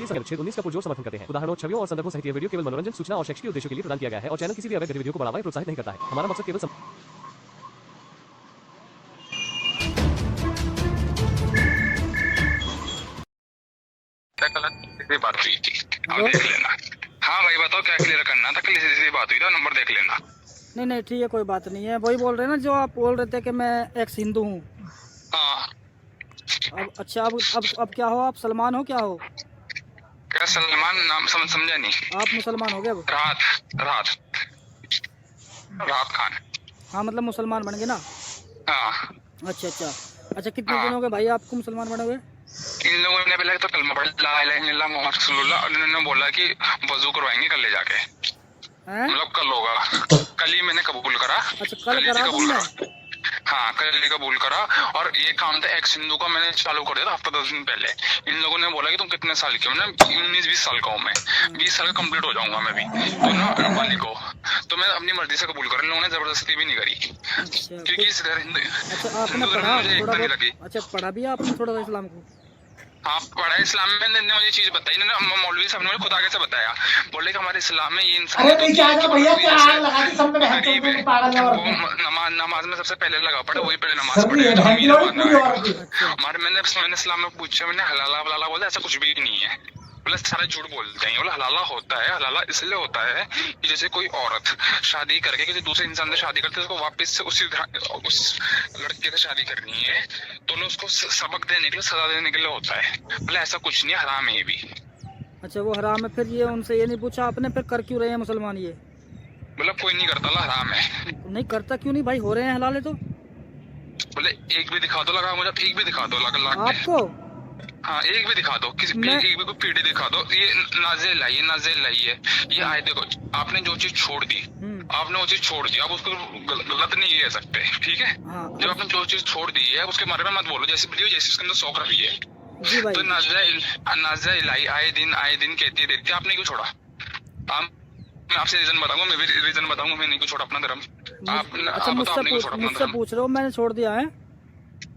संदर्भ छेद 19 का पुरजोर समर्थन करते हैं। उदाहरणों, छवियों और संदर्भों सहित ये वीडियो केवल मनोरंजन, सूचना और शैक्षिक उद्देश्यों के लिए प्रदान किया गया है और चैनल किसी भी अवैध गतिविधियों को बढ़ावा या प्रोत्साहित नहीं करता है। हमारा मकसद केवल बात हुई थी, आप देख लेना। हाँ भाई बताओ क्या क्लियर करना था? कल इसी बात हुई था, नंबर देख लेना। नहीं नहीं ठीक है, कोई बात नहीं है। वही बोल रहे हैं ना जो आप बोल रहे थे कि मैं एक्स हिंदू हूँ। हाँ अब अच्छा, अब क्या हो? आप सलमान हो क्या हो? क्या सलमान? नाम समझा नहीं। आप मुसलमान हो गए अब? राहत खान। हाँ मतलब मुसलमान बन गए ना? हाँ। अच्छा कितने दिन हो गए भाई आपको मुसलमान बने हुए? इन लोगों ने पहले तो कलमा पढ़ा, ला इलाहा इल्लल्लाह मुहम्मद रसूलुल्लाह, और इन्होंने बोला कि वजू करवाएंगे कल ले जाके, मतलब कल होगा। कल ही मैंने कबूल करा। अच्छा कल करा तुमने? हाँ कल ही कबूल करा। और ये काम था एक्स हिंदू का, मैंने चालू कर दिया था हफ्ता 10 दिन पहले। इन लोगों ने बोला कि तुम कितने साल के हो? मैंने 19-20 साल का हूँ मैं, 20 साल का कंप्लीट हो जाऊंगा मैं भी तो ना वाली को। तो मैं अपनी मर्जी से कबूल करा, इन लोगों ने जबरदस्ती भी नहीं करी। क्योंकि अच्छा आपने पढ़ा थोड़ा बहुत? अच्छा पढ़ा भी आपने थोड़ा सा इस्लाम को? हाँ पढ़ा इस्लाम में। ने मुझे चीज बताई, मौलवी साहब ने मुझे खुद आगे से बताया। बोले कि हमारे इस्लाम में ये इंसान गरीब है, वो नमाज में सबसे पहले लगा पड़े, वही पहले नमाज पढ़े। हमारे मैंने इस्लाम में पूछा, मैंने हलाला वलाला बोला, ऐसा कुछ भी नहीं है। बोले सारे झूठ बोलते हैं। बोला हलाला होता है, हलाला इसलिए होता है कि जैसे कोई औरत शादी करके किसी दूसरे इंसान से शादी करते है, उसको वापस से उस लड़के से शादी करनी है तो उसको सबक देने के लिए, सजा देने के लिए होता है। बोले ऐसा कुछ नहीं, हराम है ये भी। अच्छा वो हराम है। फिर ये उनसे ये नहीं पूछा आपने फिर कर क्यों रहे हैं मुसलमान ये? बोला कोई नहीं करता, हराम है। नहीं करता क्यों नहीं भाई? हो रहे हैं हलाले तो। बोले एक भी दिखा दो लगा मुझे, एक भी दिखा दो लगा आपको। हाँ एक भी दिखा दो, किसी एक भी कोई पीढ़ी दिखा दो। ये नाज़िल लाइए, ये आए देखो, आपने जो चीज छोड़ दी, आपने वो चीज छोड़ दी, आप उसको गलत नहीं कह सकते, ठीक है? जब आपने जो चीज छोड़ दी है उसके बारे में मत बोलो, जैसे उसके अंदर शौक रही है। तो नाज़िल आए दिन कहती रहती है, आपने क्यों छोड़ा? मैं आपसे रीजन बताऊंगा, मैं भी रीजन बताऊंगा, मैंने क्यों छोड़ा अपना धर्म। अच्छा मुझसे पूछ रहे हो मैंने छोड़ दिया है?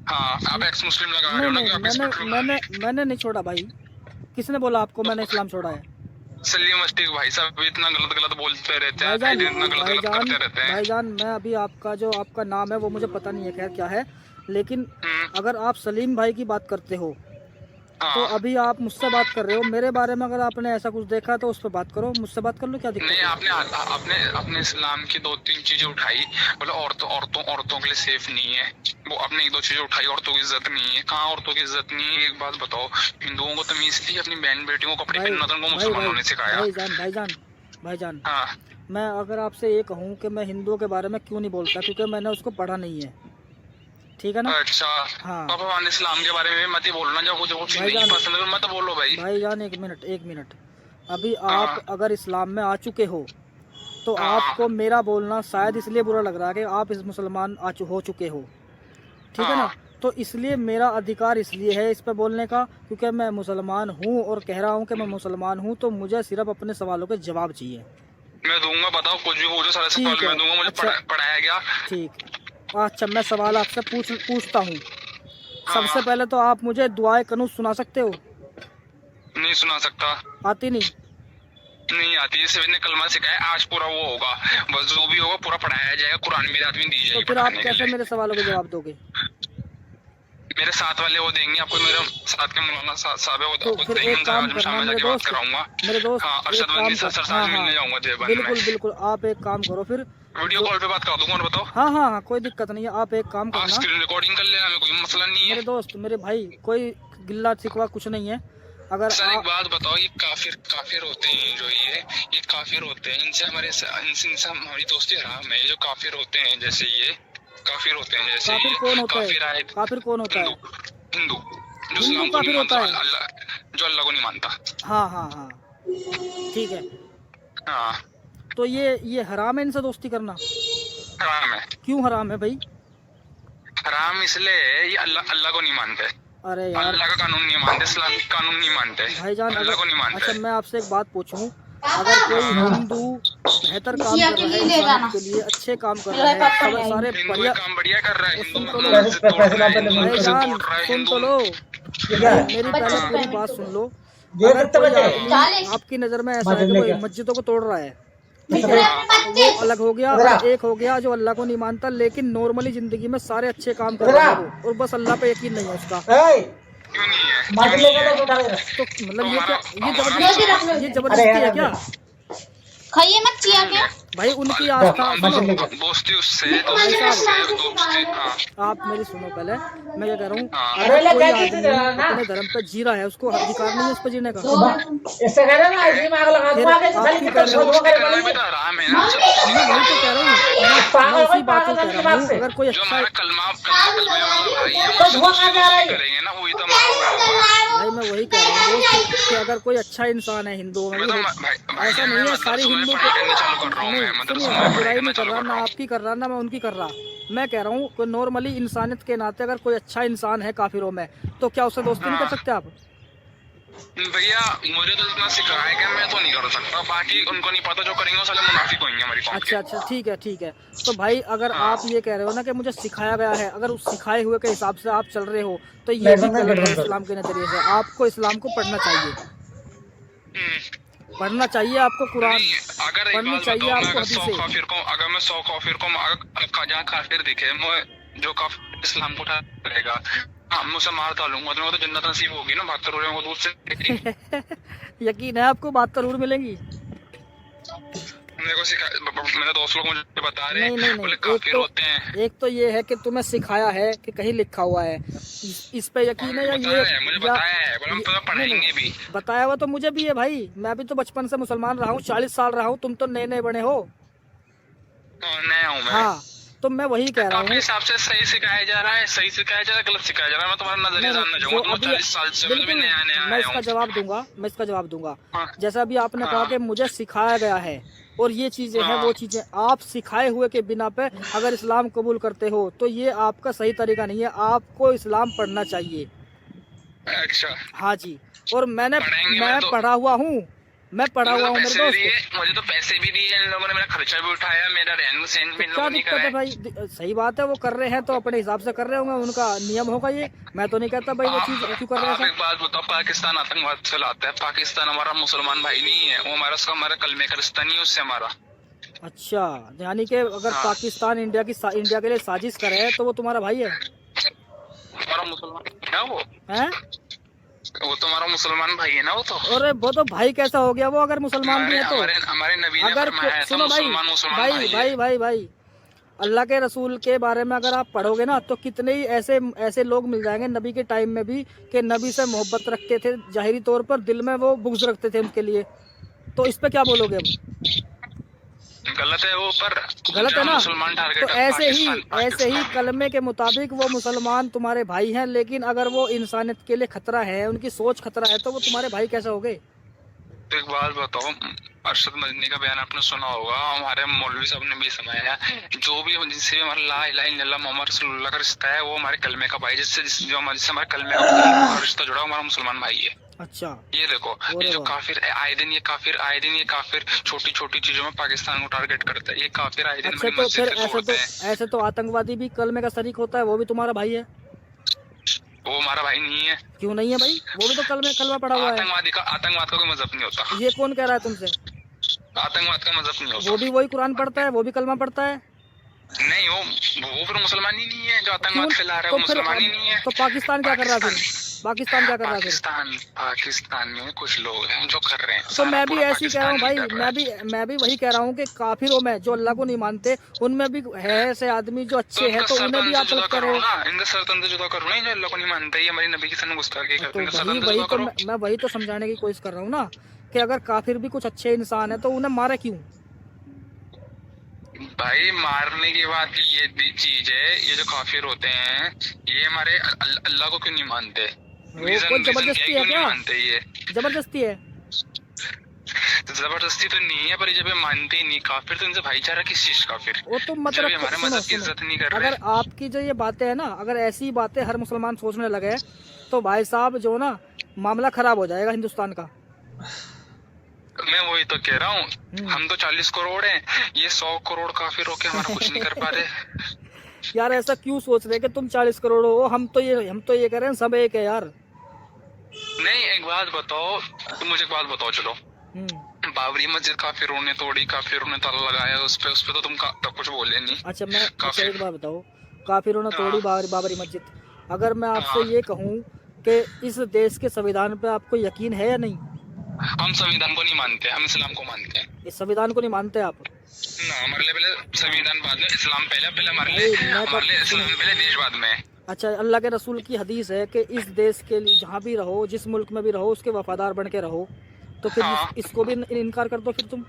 हाँ आप एक्स मुस्लिम लगा रहे हो ना? मैंने नहीं छोड़ा भाई। किसने बोला आपको मैंने इस्लाम छोड़ा है? सलीम मस्तिक भाई साहब इतना गलत बोलते रहते हैं, इतना गलत करते रहते हैं। भाईजान मैं अभी आपका जो आपका नाम है वो मुझे पता नहीं है, खैर क्या है, लेकिन अगर आप सलीम भाई की बात करते हो तो अभी आप मुझसे बात कर रहे हो। मेरे बारे में अगर आपने ऐसा कुछ देखा तो उस पर बात करो, मुझसे बात कर लो, क्या दिक्कत? नहीं आपने अपने इस्लाम की 2-3 चीजें उठाई। बोले औरतों के लिए सेफ नहीं है। वो आपने 1-2 चीजें उठाई, औरतों की इज्जत नहीं है। कहाँ औरतों की इज्जत नहीं है? एक बात बताओ, हिंदुओं को तमीज थी अपनी बहन बेटियों को कपड़े पहनना, तो उनको मुसलमानों ने सिखाया। भाईजान मैं अगर आपसे ये कहूँ कि मैं हिंदुओं के बारे में क्यों नहीं बोलता, क्योंकि मैंने उसको पढ़ा नहीं है, ठीक है ना? अच्छा हाँ भगवान इस्लाम के बारे में मत ही बोलना, जब मुझे वो चीज नहीं पसंद है मत बोलो भाई। भाईजान एक मिनट अभी आप अगर इस्लाम में आ चुके हो तो आपको मेरा बोलना शायद इसलिए बुरा लग रहा है कि आप इस मुसलमान हो चुके हो, ठीक है ना? तो इसलिए मेरा अधिकार इसलिए है इस पे बोलने का क्योंकि मैं मुसलमान हूँ और कह रहा हूँ कि मैं मुसलमान हूँ, तो मुझे सिर्फ अपने सवालों के जवाब चाहिए। मैं दूंगा, बताओ कुछ भी पूछो, सारे सवाल मैं दूंगा, मुझे पढ़ाया गया। ठीक अच्छा मैं सवाल आपसे पूछता हूँ। सबसे पहले तो आप मुझे दुआए कनूत सुना सकते हो? नहीं सुना सकता। आती नहीं आती। सिर्फ ने कलमा सिखाया, आज पूरा वो होगा, बस जो भी होगा पूरा पढ़ाया जाएगा, कुरान में आदमी दी जाएगी। तो फिर आप कैसे मेरे सवालों के जवाब दोगे? मेरे साथ वाले वो देंगे आपको, मेरे साथ के मौलाना साहब है वो तो फिर एक काम करना मेरे दोस्त, बिल्कुल आप एक काम करो, फिर वीडियो कॉल पे बात कर दूंगा और बताओ। हाँ कोई दिक्कत नहीं है, आप एक काम करना, स्क्रीन रिकॉर्डिंग कर लेना, कोई मसला नहीं है। मेरे दोस्त मेरे भाई कोई गिल्ला शिकवा कुछ नहीं है। अगर सर एक बात बताओ, ये काफिर होते हैं जो ये काफिर होते हैं, इनसे हमारी दोस्ती हराम है। ये जो काफिर होते हैं जैसे ये काफिर होते हैं, जैसे काफिर कौन होता है? काफिर कौन होता है? हिंदू जो काफिर होता है, जो अल्लाह को नहीं मानता। हाँ ठीक है। हाँ तो ये हराम है इनसे दोस्ती करना? हराम है। क्यों हराम है भाई? हराम इसलिए ये अल्लाह को नहीं मानते। अरे यार अल्लाह का कानून नहीं मानते, इस्लाम का कानून नहीं मानते भाईजान, अल्लाह को नहीं मानते। अच्छा मैं आपसे एक बात पूछूं, अगर कोई हिंदू बेहतर काम कर रहा है इंसान के लिए, अच्छे काम कर रहा है, सारे बढ़िया कर रहा है, सुन तो लो, मेरी पहले पूरी बात सुन लो। अगर कोई आदमी आपकी नजर में ऐसा है कि वो मस्जिदों को तोड़ रहा है, ठीक है, तो वो अलग हो गया। और एक हो गया जो अल्लाह को नहीं मानता लेकिन नॉर्मली जिंदगी में सारे अच्छे काम कर रहा है वो, और बस अल्लाह पे यकीन नहीं है उसका। क्यों नहीं है? तो मतलब ये क्या, ये जबरदस्ती है क्या? खाइए मत किया क्या? भाई उनकी आस्था, दोस्ती उससे, दोस्ती। आप मेरी सुनो पहले, मैं क्या कह रहा हूँ, हाँ। अगर कोई आदमी अपने धर्म पे जी रहा है उसको अधिकार नहीं है उस पर जीने का। करना भी तो हराम है ना। मैं वही तो कह रहा हूँ, मैं उसी बात को कह रहा हूँ। अगर कोई जो अच्छा, हमारा कलमे वाला भाई है, उससे दोस्ती करेंगे ना, वही तो हमारा। भाई मैं वही कह रहा हूँ कि अगर कोई अच्छा इंसान है हिंदुओं में, ऐसा नहीं है सारी हिंदू बुराई नहीं कर रहा, ना आपकी कर रहा ना मैं उनकी कर रहा। मैं कह रहा हूँ नॉर्मली इंसानियत के नाते अगर कोई अच्छा इंसान है काफिरों में, तो क्या उससे दोस्ती नहीं कर सकते आप? भैया मुझे तो इतना सिखाया है कि मैं तो नहीं कर सकता, बाकी उनको नहीं पता, जो करेंगे वो साले मुनाफिक होंगे हमारी कौम के। अच्छा ठीक है ठीक है। तो भाई अगर आप ये कह रहे हो ना कि मुझे सिखाया गया है, अगर उस सिखाए हुए के हिसाब से आप चल रहे हो तो ये भी गलत है इस्लाम के नजरिए से। आपको इस्लाम को पढ़ना चाहिए, पढ़ना चाहिए आपको कुरान पढ़नी चाहिए आपको हदीसें। अगर मैं 100 काफिर को जहाँ काफिर दिखे, मैं जो काफिर इस्लाम को उठाएगा मैं उसे मार डालूंगा, तो जन्नत नसीब होगी ना 72 उड़े दूध से। यकीन है आपको 72 उड़ मिलेंगी? मेरे को मेरे दोस्त लोग मुझे बता रहे हैं, नहीं, बोले काफिर होते हैं। एक तो ये है कि तुम्हें सिखाया है कि कहीं लिखा हुआ है, इस पे यकीन है या ये मुझे बताया है, बोला हम तुम्हें पढ़ाएंगे भी। बताया हुआ तो मुझे भी है भाई, मैं भी तो बचपन से मुसलमान रहा हूँ, 40 साल रहा हूँ, तुम तो नए नए बने हो। नया हूँ मैं। हाँ तो मैं वही कह रहा हूँ, अपने हिसाब से सही सिखाया जा रहा है, सही सिखाया जा रहा है, गलत सिखाया जा रहा है। मैं तुम्हारा नजरिया जानना चाहूंगा, 40 साल से मैं भी नया नया मैं इसका जवाब दूंगा। हाँ। जैसा अभी आपने कहा कि मुझे सिखाया गया है और ये चीजें हैं वो चीजें, आप सिखाए हुए के बिना पे अगर इस्लाम कबूल करते हो तो ये आपका सही तरीका नहीं है, आपको इस्लाम पढ़ना चाहिए। अच्छा हाँ जी, और मैं पढ़ा हुआ हूँ, मैं पढ़ा हुआ हूँ मेरे दोस्त। मुझे तो पैसे भी दिए इन लोगों ने, मेरा खर्चा भी उठाया, मेरा रहन सहन भी इन लोगों ने दिक्कत है भाई? सही बात है, वो कर रहे हैं तो अपने हिसाब से कर रहे होंगे, उनका नियम होगा ये, मैं तो नहीं कहता भाई वो चीज क्यों कर रहे हैं। एक बात बताओ, पाकिस्तान आतंकवाद फैलाता है, पाकिस्तान हमारा मुसलमान भाई नहीं है, वो हमारा कलमे का रिश्ता नहीं है उससे हमारा। अच्छा, यानी कि अगर पाकिस्तान इंडिया के लिए साजिश करे तो वो तुम्हारा भाई है? हमारा मुसलमान क्या वो है? वो तो हमारा मुसलमान भाई है ना वो तो। अरे वो तो भाई कैसा हो गया वो, अगर मुसलमान भी है तो? हमारे नबी ने अगर सुनो भाई, अल्लाह के रसूल के बारे में अगर आप पढ़ोगे ना तो कितने ही ऐसे लोग मिल जाएंगे नबी के टाइम में भी कि नबी से मोहब्बत रखते थे, जाहिरी तौर पर दिल में वो बुग़्ज़ रखते थे उनके लिए। तो इस पे क्या बोलोगे अब? गलत है वो, पर गलत है ना? तो ऐसे ही पाकिस्तान कलमे के मुताबिक वो मुसलमान तुम्हारे भाई हैं, लेकिन अगर वो इंसानियत के लिए खतरा है, उनकी सोच खतरा है, तो वो तुम्हारे भाई कैसे हो गए? तो एक बात बताओ, अरशद मदनी का बयान आपने सुना होगा, हमारे मौलवी साहब ने भी समाया, जो भी जिससे भी हमारा ला इलाहा इल्लल्लाह मोहम्मद रसूलुल्लाह का रिश्ता है वो हमारे कलमे का भाई, जिससे हमारे कलमे का रिश्ता जुड़ा हमारा मुसलमान भाई है। अच्छा, ये देखो, ये जो काफिर आए दिन ये काफिर छोटी छोटी चीजों में पाकिस्तान को टारगेट करता है, ये काफिर आए दिन। अच्छा, तो फिर ऐसे तो आतंकवादी भी कलमे का शरीक होता है, वो भी तुम्हारा भाई है? वो हमारा भाई नहीं है। क्यों नहीं है भाई? वो भी तो कलमा पड़ा हुआ है। आतंकवाद का कोई मजहब नहीं होता। ये कौन कह रहा है तुमसे? आतंकवाद का मजहब नहीं होता। वो भी वही कुरान पढ़ता है, वो भी कलमा पढ़ता है। नहीं, वो फिर मुसलमान ही नहीं है, जो आतंकवाद फैला रहा है वो मुसलमान ही नहीं है। तो पाकिस्तान क्या कर रहा है? पाकिस्तान क्या कर रहा है? पाकिस्तान में कुछ लोग हैं जो कर रहे हैं। तो मैं भी ऐसी कह रहा हूँ भाई, मैं भी वही कह रहा हूँ कि काफिरों में जो अल्लाह को नहीं मानते उनमें भी है ऐसे आदमी जो अच्छे हैं, तो उन्हें भी आप करो ना, इनका सरतंत्र जुदा करो ना, जो अल्लाह को नहीं मानते, ये हमारी नबी की सन गुस्ताखी करते हैं। तो मैं वही तो समझाने की कोशिश कर रहा हूँ ना कि अगर काफिर भी कुछ अच्छे इंसान है तो उन्हें मारे क्यों? भाई मारने की बात ये चीज है, ये जो काफिर होते हैं ये हमारे अल्लाह को क्यों नहीं मानते? जबरदस्ती है क्या? ये जबरदस्ती है? जबरदस्ती तो नहीं है, पर जब ये मानते ही नहीं काफिर, तो इनसे भाईचारा किस चीज का? फिर वो तो मतलब हमारे मदद की इज्जत नहीं कर रहे। अगर आपकी जो ये बातें है ना, अगर ऐसी बातें हर मुसलमान सोचने लगे तो भाई साहब जो ना मामला खराब हो जाएगा हिंदुस्तान का। मैं वही तो कह रहा हूँ, हम तो 40 करोड़ हैं, ये 100 करोड़ काफिर होके हमारा कुछ नहीं कर पा रहे। यार ऐसा क्यों सोच रहे कि तुम 40 करोड़ हो? हम तो ये कह रहे हैं सब एक है यार। नहीं, एक बात बताओ, तुम मुझे एक बात बताओ, चलो बाबरी मस्जिद काफिरों ने तोड़ी, काफिरों ने ताला लगाया उस पे तो तुम तब कुछ बोले नहीं। अच्छा मैं काफिर एक बात बताओ, काफिरों ने तोड़ी बाबरी मस्जिद, अगर मैं आपसे ये कहूँ कि इस देश के संविधान पे आपको यकीन है या नहीं? हम संविधान को नहीं मानते, हम इस्लाम को मानते हैं। इस संविधान को नहीं मानते आप? ना, हमारे लिए पहले संविधान, बाद में इस्लाम, पहले हमारे लिए इस्लाम, पहले देश बाद में। अच्छा, अल्लाह के रसूल की हदीस है कि इस देश के लिए जहाँ भी रहो, जिस मुल्क में भी रहो, उसके वफादार बन के रहो, तो फिर इसको भी इनकार कर दो फिर तुम?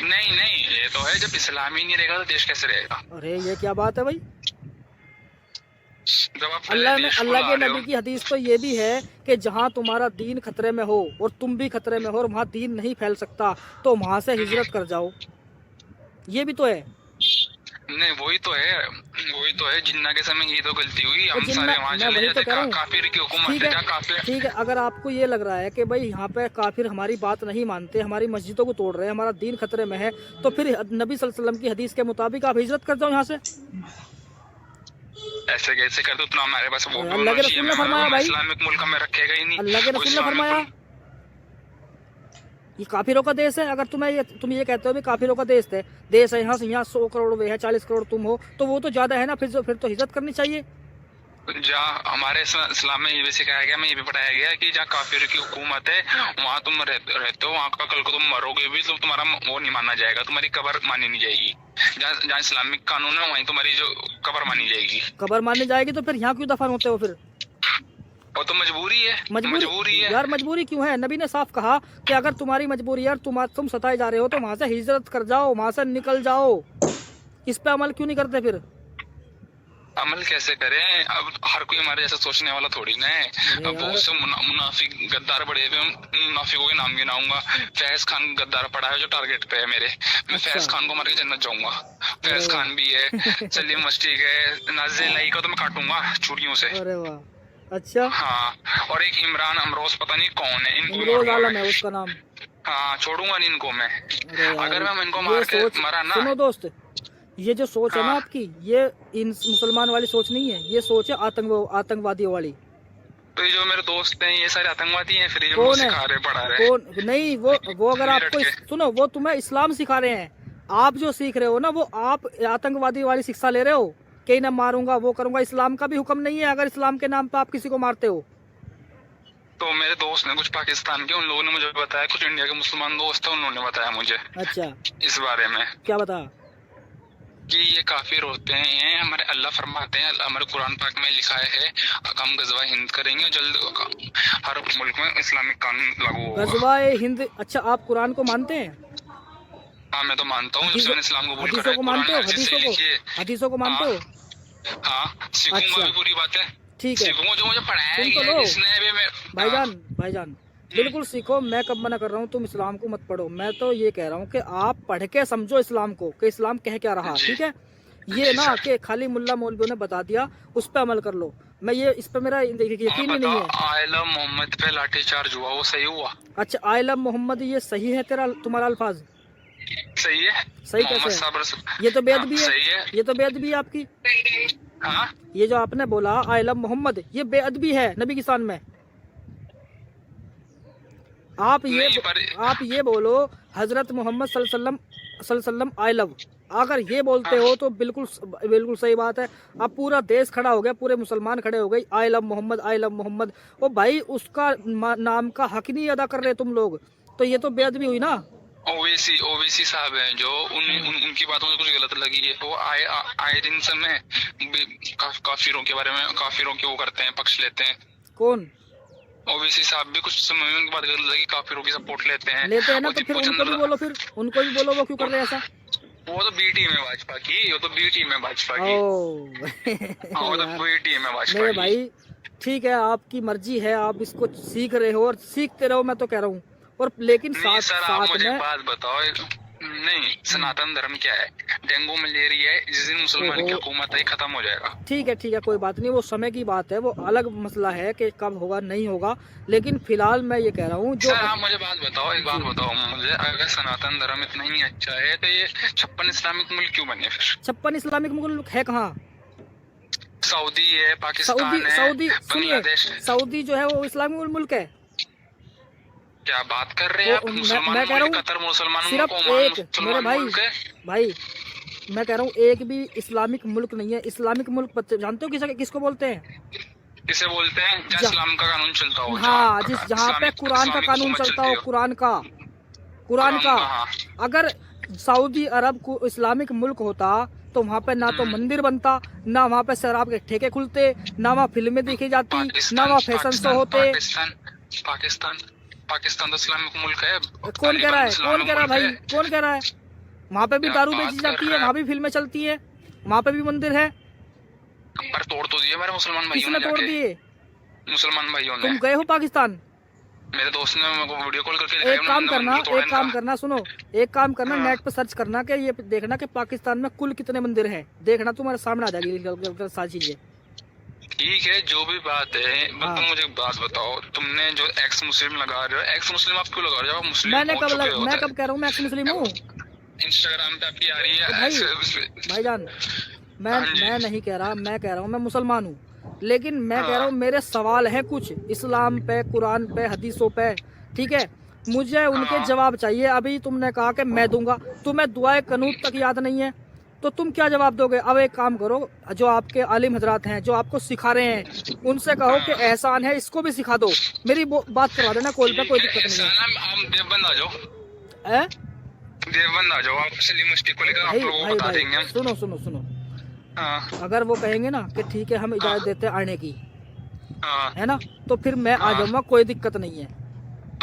नहीं, ये तो है, जब इस्लाम ही नहीं रहेगा तो देश कैसे रहेगा? अरे ये क्या बात है भाई, जब आप अल्लाह के नबी की हदीस तो ये भी है कि जहाँ तुम्हारा दीन खतरे में हो और तुम भी खतरे में हो और वहाँ दीन नहीं फैल सकता तो वहाँ से हिजरत कर जाओ, ये भी तो है। नहीं, वही तो है, जिन्ना के समय ये तो गलती हुई, हम सारे वहाँ चले जाते, काफिर की हुकूमत है, काफिर। ठीक है, अगर आपको ये लग रहा है कि भाई यहाँ पे काफिर हमारी बात नहीं मानते, हमारी मस्जिदों को तोड़ रहे हैं, हमारा दीन खतरे में है, तो फिर नबी सल्लल्लाहु अलैहि वसल्लम की हदीस के मुताबिक आप हिजरत कर जाओ यहाँ से। ऐसे कैसे कर दो, उतना हमारे पास वो अल्लाह के रसूल ने फरमाया भाई, इस्लामिक मुल्क में रखेगा ही नहीं, अल्लाह के रसूल ने फरमाया ये काफिरों का देश है। अगर तुम ये कहते हो भी काफिरों का देश है, यहाँ से यहाँ 100 करोड़ वे है, 40 करोड़ तुम हो, तो वो तो ज्यादा है ना, फिर तो हिजरत करनी चाहिए। जहाँ हमारे इस्लाम में ये भी सिखाया गया, में ये भी पढ़ाया गया कि जहाँ काफिर की हुकूमत है वहाँ तुम रहते हो, वहाँ का कल को तुम मरोगे भी तो तुम्हारा वो नहीं माना जाएगा, तुम्हारी कब्र मानी नहीं जाएगी। जहाँ इस्लामिक कानून है वहीं तुम्हारी जो कब्र मानी जाएगी। कब्र मानी जाएगी तो फिर यहाँ क्यों दफन होते हो फिर? और तो मजबूरी है यार, मजबूरी क्यों है? नबी ने साफ कहा कि अगर तुम्हारी मजबूरी यार तुम सताए जा रहे हो तो वहाँ से हिजरत कर जाओ, वहाँ से निकल जाओ। इस पे अमल क्यों नहीं करते फिर? अमल कैसे करें? अब हर कोई हमारे जैसा सोचने वाला थोड़ी ना है। अब बहुत से मुनाफिक गद्दार बड़े हुए, मुनाफिकों के नाम गिनाऊंगा। फैज खान गद्दार पड़ा है जो टारगेट पे है मेरे, मैं फैज खान को मार के जन्नत जाऊंगा। फैज खान भी है, सलीम मस्टिक है, नाज़िर लाई को तो मैं काटूंगा छुरियों से। अरे वाह, अच्छा। हाँ, और एक इमरान अमरोज पता नहीं कौन है, इनको आलम है उसका नाम। हाँ, छोड़ूंगा नहीं इनको मैं। अगर मैं इनको मार के मरा ना। सुनो दोस्त, ये जो सोच है ना आपकी, ये इन मुसलमान वाली सोच नहीं है, ये सोच है आतंकवादियों वाली। तो ये जो मेरे दोस्त हैं ये सारे आतंकवादी हैं फिर? कौन सिखा रहे, पढ़ा रहे? कौन नहीं, वो अगर आपको सुनो, वो तुम्हें इस्लाम सिखा रहे हैं। आप जो सीख रहे हो ना, वो आप आतंकवादी वाली शिक्षा ले रहे हो कि ना मारूंगा, वो करूंगा। इस्लाम का भी हुक्म नहीं है अगर इस्लाम के नाम पे आप किसी को मारते हो। तो मेरे दोस्त ने, कुछ पाकिस्तान के, उन लोगों ने मुझे बताया, कुछ इंडिया के मुसलमान दोस्त है, उन्होंने बताया मुझे। अच्छा, इस बारे में क्या बताया? कि ये काफिर होते हैं, हमारे अल्लाह फरमाते हैं, हमारे कुरान पाक में लिखा है हम गजवा हिंद करेंगे, जल्द हर मुल्क में इस्लामिक कानून लागू होगा। गजवा हिंद? अच्छा, आप कुरान को मानते हैं? हाँ, मैं तो मानता हूँ, इस्लाम को बोल हदीसों को मानते हो? हदीसों को मानते हो? हाँ, सीखूंगा भी, पूरी बात है। ठीक है, सीखूंगा जो मुझे पढ़ाया गया जिसने भी। भाईजान बिल्कुल सीखो, मैं कब मना कर रहा हूँ तुम इस्लाम को मत पढ़ो। मैं तो ये कह रहा हूँ कि आप पढ़ के समझो इस्लाम को, कि इस्लाम कह क्या रहा। ठीक है, ये ना कि खाली मुल्ला मौलवियों ने बता दिया उस पे अमल कर लो। मैं ये इस पे मेरा यकीन ही नहीं है। आयला मोहम्मद पे लाठीचार्ज हुआ, वो सही हुआ? अच्छा, आयला मोहम्मद, ये सही है तुम्हारा अल्फाज? सही है। सही कैसे? ये तो बेअदबी है। ये तो बेअदबी है आपकी। हाँ, ये जो आपने बोला आयला मोहम्मद, ये बेअदबी है नबी की शान में। आप ये बोलो हजरत मोहम्मद सल्लल्लाहु अलैहि वसल्लम आई लव, अगर ये बोलते हो तो बिल्कुल सही बात है। अब पूरा देश खड़ा हो गया, पूरे मुसलमान खड़े हो गए, I love Mohammed, I love Mohammed. ओ भाई, उसका नाम का हक नहीं अदा कर रहे तुम लोग, तो ये तो बेअदबी हुई ना। ओवैसी साहब हैं जो उनकी बातों में कुछ गलत लगी है, वो आए दिन समय काफिरों के बारे में, काफिरों के वो करते हैं, पक्ष लेते हैं। कौन? ओवैसी साहब भी कुछ समय में बात गलत लगी, काफिरों की सपोर्ट लेते हैं ना, तो फिर उनको भी बोलो, वो क्यों कर रहे हैं ऐसा? वो तो बी टीम है भाजपा की, वो तो बी टीम है भाजपा की। वो तो बी टीम है भाजपा की। भाई ठीक है, आपकी मर्जी है, आप इसको सीख रहे हो और सीखते रहो, मैं तो कह रहा हूँ। और लेकिन साथ मुझे बात बताओ, नहीं, सनातन धर्म क्या है? डेंगू मलेरिया है, जिस दिन मुसलमान की हुकूमत है खत्म हो जाएगा। ठीक है, कोई बात नहीं, वो समय की बात है, वो अलग मसला है कि कब होगा नहीं होगा। लेकिन फिलहाल मैं ये कह रहा हूँ, जो आप मुझे बात बताओ, एक बात बताओ मुझे, अगर सनातन धर्म इतना ही अच्छा है तो ये 56 इस्लामिक मुल्क क्यों बने फिर? 56 इस्लामिक मुल्क है कहाँ? सऊदी है, पाकिस्तान है, सऊदी सुनिए, बांग्लादेश। सऊदी जो है वो इस्लामी मुल्क है। क्या बात कर रहे हैं आप? मैं कह रहा हूँ कतर मुसलमानों सिर्फ को एक मेरे भाई मैं कह रहा हूँ एक भी इस्लामिक मुल्क नहीं है। इस्लामिक मुल्क जानते हो किसको बोलते हैं? किसे बोलते हैं? जहाँ इस्लाम का कानून चलता हो। हाँ, जहाँ पे कुरान का कानून चलता हो, कुरान का। अगर सऊदी अरब को इस्लामिक मुल्क होता तो वहाँ पे ना तो मंदिर बनता, ना वहाँ पे शराब के ठेके खुलते, ना वहाँ फिल्में देखी जाती, ना वहाँ फैशन शो होते। पाकिस्तान तो इस्लामिक मुल्क है। कौन कह रहा है भाई? कौन कह रहा है? वहाँ पे भी दारू बेची जाती है, वहाँ भी फिल्में चलती है, वहाँ पे भी मंदिर है। पर तोड़ तो दिए मेरे मुसलमान भाइयों किसने तोड़ दिए? मुसलमान भाइयों ने। तुम गए हो पाकिस्तान? मेरे दोस्त ने मेरे को वीडियो कॉल करके दिखाया। एक काम करना हाँ। नेट पे सर्च करना कि ये देखना कि पाकिस्तान में कुल कितने मंदिर हैं, देखना तुम्हारे सामने आ जाएगी सारी चीजें। ठीक है, जो भी बात है, हाँ। तुम मुझे एक बात बताओ, तुमने जो एक्स मुस्लिम लगा रहे हो, एक्स मुस्लिम आप क्यों लगा रहे हो? आप मुस्लिम मैं कब कह रहा हूँ मैं एक्स मुस्लिम हूँ? इंस्टाग्राम पे आपकी आ रही है भाईजान, मैं नहीं कह रहा, मैं कह रहा हूँ मैं मुसलमान हूँ, लेकिन मैं कह रहा हूँ मेरे सवाल हैं कुछ इस्लाम पे, कुरान पे, हदीसों पे, ठीक है? मुझे उनके जवाब चाहिए। अभी तुमने कहा कि मैं दूंगा, तुम्हें दुआए कनूत तक याद नहीं है तो तुम क्या जवाब दोगे? अब एक काम करो, जो आपके आलिम हजरात हैं जो आपको सिखा रहे हैं, उनसे कहो कि एहसान है, इसको भी सिखा दो। मेरी बात करवा देना कॉल पे, कोई दिक्कत नहीं है। देवबंद आ जाओ, देवबंद आ जाओ, आप सलीम मस्ती को लेकर आप लोगों को बता देंगे हम। सुनो हाँ। अगर वो कहेंगे ना कि ठीक है हम इजाजत देते हैं आने की, हाँ। है ना, तो फिर मैं आ जाऊंगा, कोई दिक्कत नहीं है।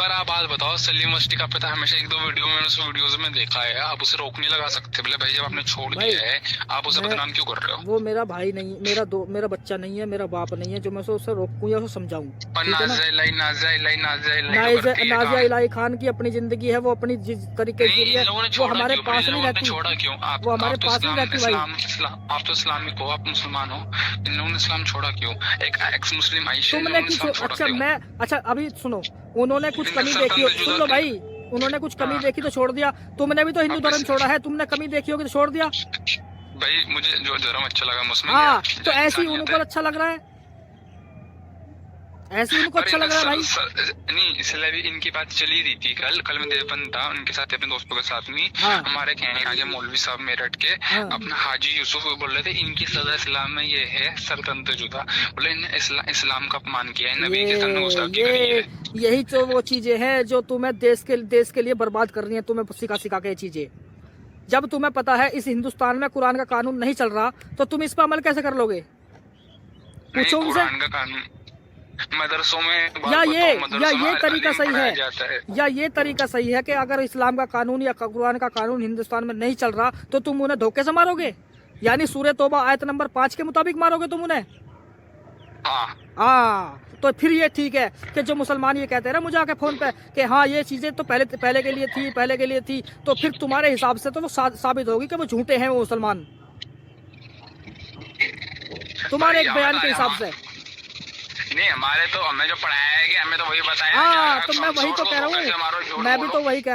पर आप बात बताओ, सलीम मस्ती का पता हमेशा एक दो वीडियो में उस वीडियोस में देखा है, आप उसे रोक नहीं लगा सकते? बोले भाई जब आपने छोड़ दिया है आप उसे बदनाम क्यों कर रहे हो? वो मेरा भाई नहीं, मेरा बच्चा नहीं है, मेरा बाप नहीं है जो मैं उसे रोकूं या उसे समझाऊं। नाजिया इलाही खान की अपनी जिंदगी है, वो अपनी जिस तरीके की है वो हमारे पास नहीं रहती। छोड़ा क्यों? वो हमारे पास नहीं रहती भाई। आप तो इस्लामिक हो, आप मुसलमान हो, इन लोगों ने इस्लाम छोड़ा क्यों? एक एक्स मुस्लिम आयशा तुमने अच्छा अभी सुनो, उन्होंने कुछ कमी देखी हो, सुन लो भाई, उन्होंने कुछ कमी देखी तो छोड़ दिया। तुमने भी तो हिंदू धर्म छोड़ा है, तुमने कमी देखी होगी तो छोड़ दिया। भाई मुझे जो धर्म अच्छा लगा मुस्लिम। हाँ, तो ऐसे ही उनको अच्छा लग रहा है, ऐसे ही उनको अच्छा लग रहा है भाई। नहीं, इसलिए भी इनकी बात चली रही थी। कल मैं देवबंद था, उनके साथ अपने दोस्तों के साथ में। हाँ। हमारे कहने आगे मौलवी साहब मेरठ के, हाँ। अपना हाजी यूसुफ बोल रहे थे इनकी सदा इस्लाम में ये है सरतंत्र जुदा। बोले इन्हें इस्लाम का अपमान किया है, नबी के सामने गुस्ताखी करी है। यही तो वो चीजें हैं जो तुम्हें देश के लिए बर्बाद कर रही है, तुम्हें सिखा के ये चीजें। जब तुम्हें पता है इस हिंदुस्तान में कुरान का कानून नहीं चल रहा तो तुम इस पर अमल कैसे कर लोगे? पूछो उनसे। कुरान का कानून मदरसों में या ये तरीका सही है, या ये तरीका सही है कि अगर इस्लाम का कानून या कुरान का कानून हिंदुस्तान में नहीं चल रहा तो तुम उन्हें धोखे से मारोगे, यानी सूरह तौबा आयत नंबर 5 के मुताबिक मारोगे तुम उन्हें। हाँ, तो फिर ये ठीक है कि जो मुसलमान ये कहते हैं ना मुझे आके फोन पे कि हाँ ये चीजें तो पहले के लिए थी, तो फिर तुम्हारे हिसाब से तो वो साबित होगी कि वो झूठे हैं वो मुसलमान, तुम्हारे एक बयान के हिसाब से। नहीं, हमें जो पढ़ाया है कि हमें तो वही बताया। हाँ, तो मैं वही तो कह रहा हूँ, मैं भी तो वही कह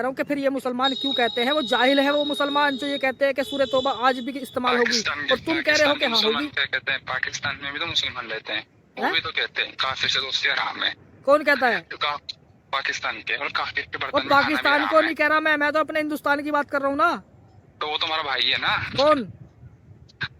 रहा हूँ कि फिर ये मुसलमान क्यों कहते हैं, वो जाहिल है वो मुसलमान जो ये कहते हैं कि सूरह तौबा आज भी इस्तेमाल होगी, और तुम कह रहे हो कि हाँ होगी। कहते हैं पाकिस्तान में भी तो मुसलमान रहते हैं, वो भी तो कहते हैं काफिर से दोस्ती हराम है। कौन कहता है? पाकिस्तान के, और काफिर के और पाकिस्तान को नहीं कह रहा मैं तो अपने हिंदुस्तान की बात कर रहा हूँ ना। तो वो तुम्हारा भाई है ना। कौन?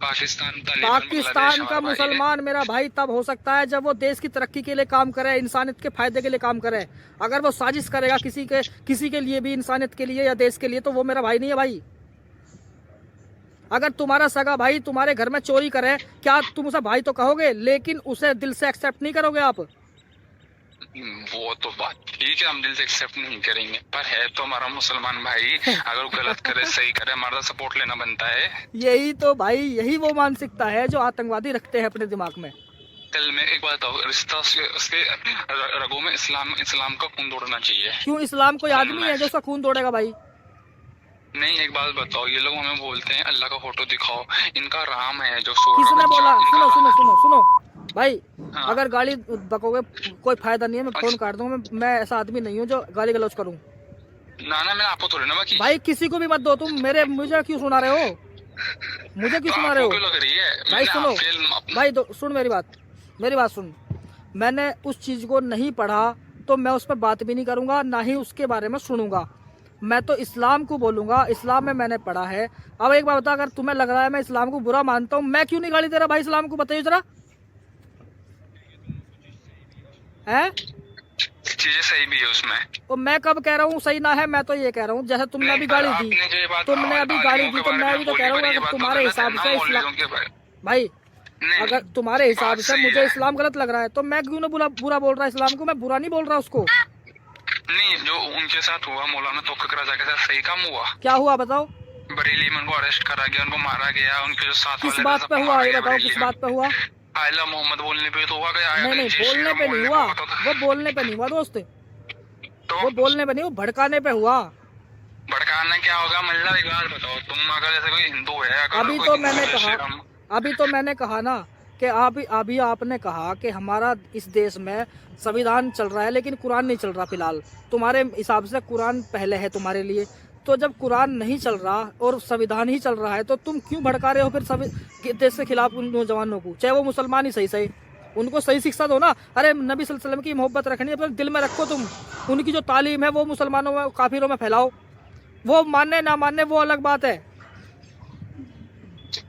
पाकिस्तान का मुसलमान मेरा भाई तब हो सकता है जब वो देश की तरक्की के लिए काम करे, इंसानियत के फायदे के लिए काम करे। अगर वो साजिश करेगा किसी के लिए भी, इंसानियत के लिए या देश के लिए, तो वो मेरा भाई नहीं है भाई। अगर तुम्हारा सगा भाई तुम्हारे घर में चोरी करे, क्या तुम उसे भाई तो कहोगे, लेकिन उसे दिल से एक्सेप्ट नहीं करोगे आप। वो तो बात ठीक है, हम दिल से एक्सेप्ट नहीं करेंगे, पर है तो हमारा मुसलमान भाई। अगर वो गलत करे सही करे, हमारा सपोर्ट लेना बनता है। यही तो भाई, यही वो मानसिकता है जो आतंकवादी रखते हैं अपने दिमाग में। कल में एक बात बताओ, रिश्ता उसके रगों में इस्लाम का खून दौड़ना चाहिए। क्यों? इस्लाम कोई आदमी है जो उसका खून दौड़ेगा भाई? नहीं, एक बात बताओ, ये लोग हमें बोलते हैं अल्लाह का फोटो दिखाओ, इनका राम है जो किसने बोला? सुनो भाई, हाँ। अगर गाली बकोगे कोई फायदा नहीं है, मैं फोन काट दूंगा। मैं ऐसा आदमी नहीं हूँ जो गाली गलौज करूँ। ना मैं आपको थोड़ी ना बाकी। भाई किसी को भी मत दो तुम, मुझे क्यों सुना रहे हो? मुझे क्यों तो सुना रहे आपको हो? क्यों लग रही है? भाई मैंने सुनो, फिल्म भाई सुन मेरी बात सुन। मैंने उस चीज को नहीं पढ़ा तो मैं उस पर बात भी नहीं करूंगा, ना ही उसके बारे में सुनूंगा। मैं तो इस्लाम को बोलूंगा, इस्लाम में मैंने पढ़ा है। अब एक बात बता, अगर तुम्हें लग रहा है मैं इस्लाम को बुरा मानता हूँ, मैं क्यों नहीं गाली दे रहा भाई इस्लाम को, बताइए जरा। है चीजें सही भी है उसमें। तो मैं कब कह रहा हूँ सही ना है? मैं तो ये कह रहा हूँ, जैसे तुमने अभी गाली दी, तुमने अभी गाली दी, तो मैं भी तो कह रहा हूँ अगर तुम्हारे हिसाब से इस्लाम, भाई अगर तुम्हारे हिसाब से मुझे इस्लाम गलत लग रहा है तो मैं क्यों ना बुरा बोल रहा इस्लाम को? मैं बुरा नहीं बोल रहा उसको। नहीं, जो उनके साथ हुआ मौलाना तौफीक रजा के साथ सही काम हुआ। क्या हुआ बताओ? बरेली में उनको अरेस्ट करा गया, उनको मारा गया, उनके जो साथ किस वाले बात थे, पे सबको हुआ मारा ये गया बताओ, बरेली किस में। बात पे हुआ? आयला मोहम्मद बोलने पे तो हुआ गया। नहीं बोलने पे नहीं हुआ, वो बोलने पे नहीं हुआ दोस्त, तो वो बोलने पे नहीं, वो भड़काने पे हुआ। भड़काना क्या होगा? मतलब एक बात बताओ, तुम अगर जैसे कोई हिंदू है, अगर अभी कोई तो हिंदू मैंने है, कहा, अभी तो मैंने कहा ना कि अभी आपने कहा कि हमारा इस देश में संविधान चल रहा है लेकिन कुरान नहीं चल रहा फिलहाल। तुम्हारे हिसाब से कुरान पहले है तुम्हारे लिए, तो जब कुरान नहीं चल रहा और संविधान ही चल रहा है तो तुम क्यों भड़का रहे हो फिर सभी देश के खिलाफ उन नौजवानों को? चाहे वो मुसलमान ही सही, उनको सही शिक्षा दो ना। अरे नबी सल्लल्लाहु अलैहि वसल्लम की मोहब्बत रखनी अपने दिल में रखो तुम, उनकी जो तालीम है वो मुसलमानों में, काफिरों में फैलाओ। वो मानने ना मानने वो अलग बात है।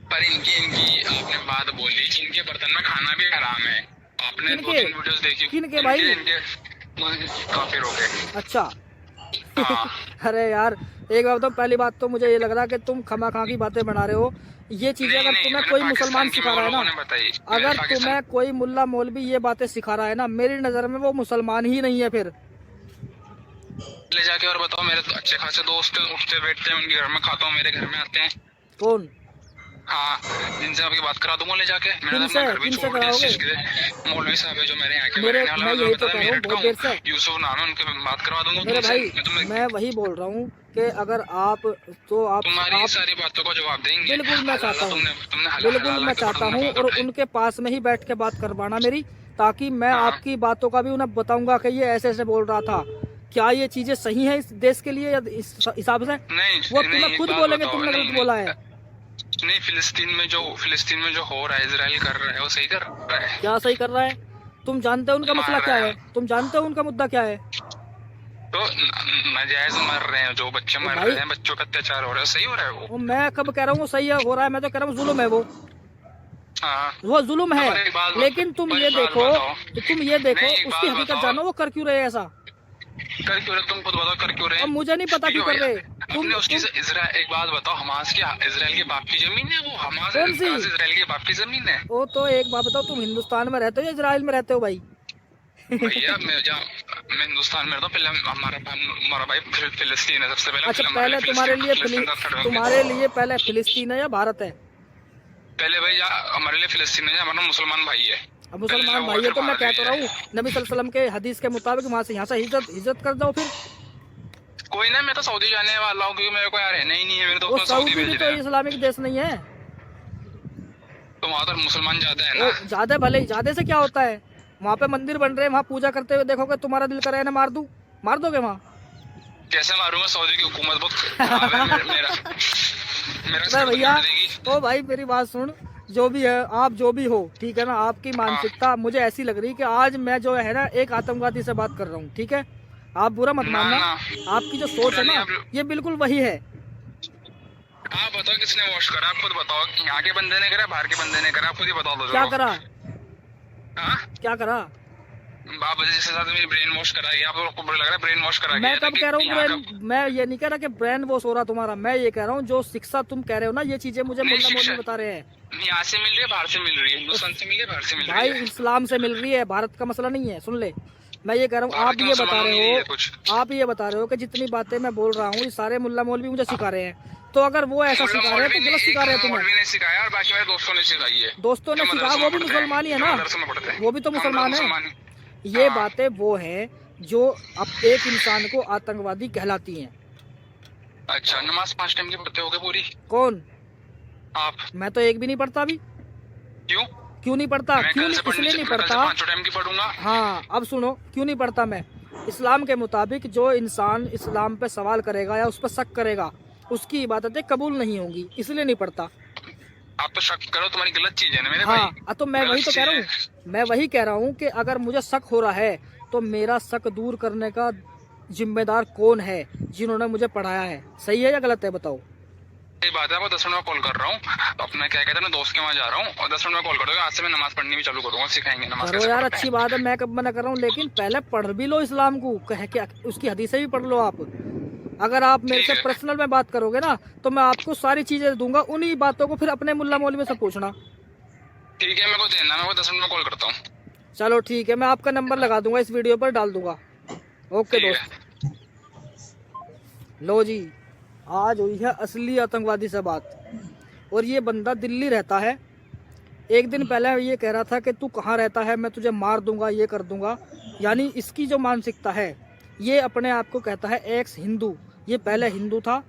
पर इनकी आपने बात बोली कि इनके बर्तन में खाना भी हराम है। आपने दो तीन वीडियोस देखी किनके भाई? काफिर हो गए। अच्छा हाँ। अरे यार एक बात तो, पहली बात तो मुझे ये लग रहा है कि तुम खमा खा की बातें बना रहे हो। ये चीजें अगर तुम्हें कोई मुसलमान सिखा रहा है ना, अगर तुम्हें कोई मुल्ला मौलवी ये बातें सिखा रहा है ना, मेरी नजर में वो मुसलमान ही नहीं है। फिर ले जाके और बताओ, मेरे तो अच्छे खासे दोस्त उठते बैठते हैं, उनके घर में खाता हूँ, मेरे घर में आते हैं। कौन? हाँ, जिनसे आपकी बात करा दूंगा ले जाके। मैंने किनसे? अपना घर भी किनसे छोड़ दिया इस कराओगे? चीज के लिए। मौलवी साहब है जो मेरे यहाँ के, मेरे, रहने वाला मैं है, यही तो तो कह रहा हूँ बहुत देर से, यूसुफ नाम है, उनके बात करवा दूंगा मेरे तुमसे। भाई मैं वही बोल रहा हूँ कि अगर आप तो आप तुम्हारी सारी बातों का जवाब देंगे। बिल्कुल मैं चाहता हूँ, तुमने बिल्कुल मैं चाहता हूँ, और उनके पास में ही बैठ के बात करवाना मेरी, ताकि मैं आपकी बातों का भी उन्हें बताऊंगा कि ये ऐसे ऐसे बोल रहा था, क्या ये चीजें सही है इस देश के लिए या इस हिसाब से? वो तुम्हें खुद बोलेंगे तुमने गलत बोला है। नहीं, फिलिस्तीन में जो हो रहा है, इजराइल कर रहा है, वो सही कर रहा है। क्या सही कर रहा है? तुम जानते हो उनका मसला क्या है? तुम जानते हो उनका मुद्दा क्या है? तो नाजायज मर रहे हैं, जो बच्चे मर रहे हैं, बच्चों का अत्याचार हो रहा है, सही हो रहा है वो? मैं कब कह रहा हूँ वो सही हो रहा है? मैं तो कह रहा हूँ जुल्म है वो। हाँ, वो जुल्म है, लेकिन तुम ये देखो, उसकी हकीकत जानो, वो कर क्यों रहे ऐसा? कर क्यों रहे? तुम खुद बताओ, कर क्यों रहे? अब मुझे नहीं पता क्यों कर रहे। तुमने उसकी एक बात बताओ, हमास की इजराइल के बाप की जमीन है वो? हमास इजराइल के बाप की जमीन है वो? तो एक बात बताओ, तुम हिंदुस्तान में रहते हो या इजराइल में रहते हो भाई? भैया मैं हिंदुस्तान में रहता हूँ। पहले हमारा भाई फिलिस्तीन है सबसे पहले। अच्छा, पहले तुम्हारे लिए पहले फिलिस्तीन है या भारत है? पहले भाई हमारे लिए फिलिस्तीन है, हमारा मुसलमान भाई है। अब मुसलमान भाई है तो मैं कहता रहा हूँ नबी सल्लल्लाहु अलैहि वसल्लम के हदीस के मुताबिक वहाँ से यहाँ से हिजरत कर जाओ। फिर कोई ना, मैं तो सऊदी जाने वाला हूँ क्योंकि मेरे को यहाँ रहना ही नहीं है। मेरे दोस्त सऊदी भी तो इस्लामिक देश नहीं है, तो वहाँ तो मुसलमान ज्यादा है ना। ज्यादा भले, ज्यादा से क्या होता है? वहाँ पे मंदिर बन रहे हैं, वहाँ पूजा करते हुए देखोगे, तुम्हारा दिल करे ना मार दोगे वहाँ? कैसे मारूंगा? सऊदी की हुकूमत बहुत मेरा भैया ओ भाई मेरी बात सुन, जो भी है आप जो भी हो, ठीक है ना, आपकी मानसिकता मुझे ऐसी लग रही कि आज मैं जो है ना एक आतंकवादी से बात कर रहा हूँ, ठीक है? आप बुरा मत मानना, आपकी जो सोच है ना ये बिल्कुल वही है। आप बताओ किसने वॉश करा? आप खुद बताओ। यहाँ के बंदे ने करा, बाहर के बंदे ने करा? आप खुद ही बता दो। क्या करा? क्या करा? बाप जैसे साथ मेरी ब्रेन वॉश कराई, आपको बुरा लग रहा है? ब्रेन वॉश करा? मैं कब कह रहा हूँ मैं ये नहीं कह रहा कि ब्रेन वॉश हो रहा तुम्हारा, मैं ये कह रहा हूँ जो शिक्षा तुम कह रहे हो ना, ये चीजें मुझे मुल्ला मौलवी बता रहे हैं। यहाँ से मिल रही है, बाहर से मिल रही है, हिंदुस्तान से मिल रही है, बाहर से मिल रही है। भाई इस्लाम से मिल रही है, भारत का मसला नहीं है। सुन ले, मैं ये कह रहा हूँ, आप ये बता रहे हो कि जितनी बातें मैं बोल रहा हूँ ये सारे मुल्ला मौलवी मुझे सिखा रहे हैं, तो अगर वो ऐसा सिखा रहे हैं तो गलत सिखा रहे हैं तुम्हें। ने सिखाया और बाकी मेरे दोस्तों ने सिखाई है। दोस्तों ने सिखाया, वो भी मुसलमान ही है ना, वो भी तो मुसलमान है। ये बातें वो हैं जो अब एक इंसान को आतंकवादी कहलाती हैं। अच्छा, नमाज 5 टाइम की पढ़ते होगे पूरी? कौन? आप? मैं तो एक भी नहीं पढ़ता अभी। क्यों नहीं पढ़ता? क्यों नहीं? इसलिए नहीं पढ़ता। 5 टाइम की पढ़ूंगा। हाँ, अब सुनो क्यों नहीं पढ़ता मैं। इस्लाम के मुताबिक जो इंसान इस्लाम पे सवाल करेगा या उस पर शक करेगा उसकी इबादतें कबूल नहीं होंगी, इसलिए नहीं पढ़ता। आप तो शक करो, तुम्हारी गलत चीज है ना मेरे हाँ भाई। तो मैं वही तो कह रहा हूँ, मैं वही कह रहा हूँ कि अगर मुझे शक हो रहा है तो मेरा शक दूर करने का जिम्मेदार कौन है, जिन्होंने मुझे पढ़ाया है। सही है या गलत है बताओ? ये बात है, आपको 10 मिनट में कॉल कर रहा हूँ, अपना क्या कहते हैं ना दोस्त के वहाँ जा रहा हूँ, और 10 मिनट में कॉल करोगे, आज से मैं नमाज पढ़नी भी चालू करूंगा, सिखाएंगे नमाज करो कैसे यार, पढ़ते अच्छी हैं। बात है, मैं कब मना कर रहा हूँ, लेकिन पहले पढ़ भी लो इस्लाम को, कह के उसकी हदीसें भी पढ़ लो आप। अगर आप मेरे से ठीक है। पर्सनल में बात करोगे ना तो मैं आपको सारी चीजें दूंगा, उन्हीं बातों को फिर अपने मुल्ला मौलवी से पूछना। ठीक है, मेरे को देना, मैं वो 10 मिनट में कॉल करता हूँ। चलो ठीक है, मैं आपका नंबर लगा दूंगा, इस वीडियो पर डाल दूंगा। ओके ठीक है। दोस्त, लो जी, आज हुई है असली आतंकवादी से बात। और ये बंदा दिल्ली रहता है। एक दिन पहले ये कह रहा था कि तू कहाँ रहता है, मैं तुझे मार दूंगा, ये कर दूंगा। यानी इसकी जो मानसिकता है, ये अपने आप को कहता है एक्स हिंदू। ये पहले हिंदू था,